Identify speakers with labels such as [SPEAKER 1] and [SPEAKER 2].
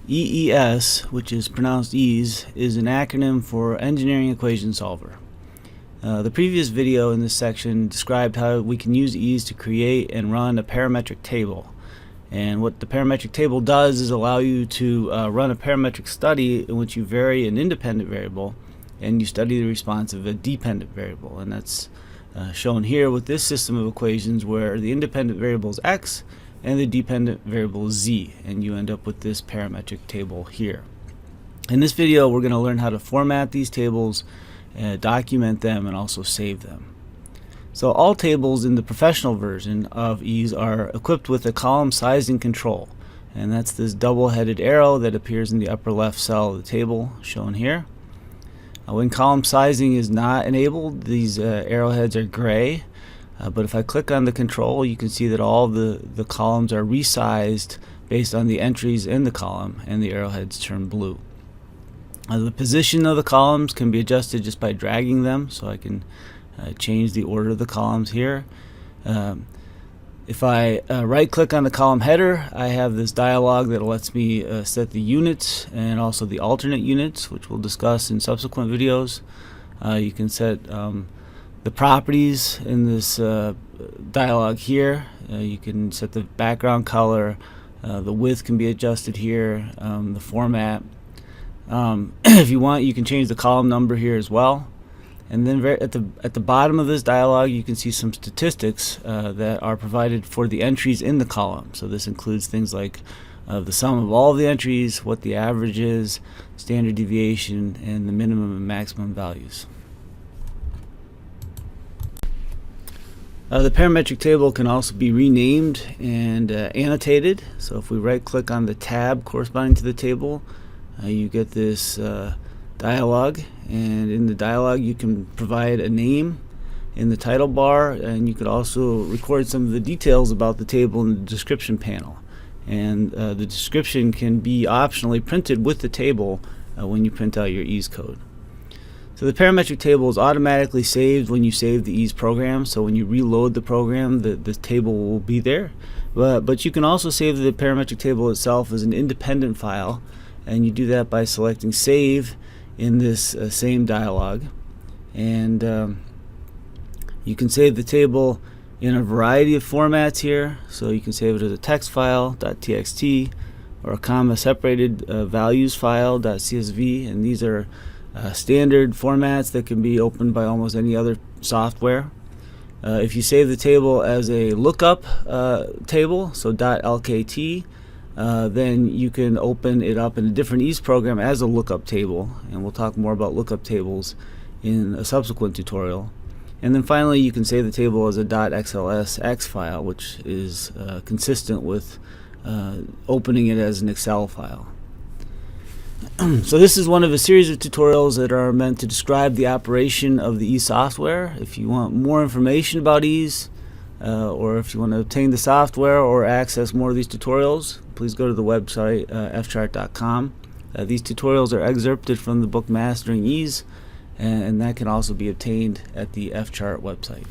[SPEAKER 1] EES, which is pronounced ease, is an acronym for Engineering Equation Solver. The previous video in this section described how we can use ease to create and run a parametric table. And what the parametric table does is allow you to run a parametric study in which you vary an independent variable and you study the response of a dependent variable. And that's shown here with this system of equations where the independent variable is x and the dependent variable is z, and you end up with this parametric table here. In this video we're going to learn how to format these tables, document them, and also save them. So all tables in the professional version of ease are equipped with a column sizing control, and that's this double-headed arrow that appears in the upper left cell of the table shown here. When column sizing is not enabled, these arrowheads are gray. But if I click on the control, you can see that all the columns are resized based on the entries in the column, and the arrowheads turn blue. The position of the columns can be adjusted just by dragging them, so I can change the order of the columns here. If I right click on the column header, I have this dialog that lets me set the units and also the alternate units, which we'll discuss in subsequent videos. You can set the properties in this dialog here. You can set the background color, the width can be adjusted here, the format. If you want, you can change the column number here as well. And then at the bottom of this dialog you can see some statistics that are provided for the entries in the column. So this includes things like the sum of all the entries, what the average is, standard deviation, and the minimum and maximum values. The parametric table can also be renamed and annotated. So if we right click on the tab corresponding to the table, you get this dialog, and in the dialog you can provide a name in the title bar, and you could also record some of the details about the table in the description panel. And the description can be optionally printed with the table when you print out your ease code. So the parametric table is automatically saved when you save the ease program, so when you reload the program the table will be there. But you can also save the parametric table itself as an independent file, and you do that by selecting save in this same dialog. And you can save the table in a variety of formats here. So you can save it as a text file .txt or a comma separated values file .csv, and these are standard formats that can be opened by almost any other software. If you save the table as a lookup table, so .lkt, then you can open it up in a different ease program as a lookup table, and we'll talk more about lookup tables in a subsequent tutorial. And then finally you can save the table as a .xlsx file, which is consistent with opening it as an Excel file. So this is one of a series of tutorials that are meant to describe the operation of the ease software. If you want more information about ease, or if you want to obtain the software or access more of these tutorials, please go to the website fchart.com. These tutorials are excerpted from the book Mastering Ease, and that can also be obtained at the fchart website.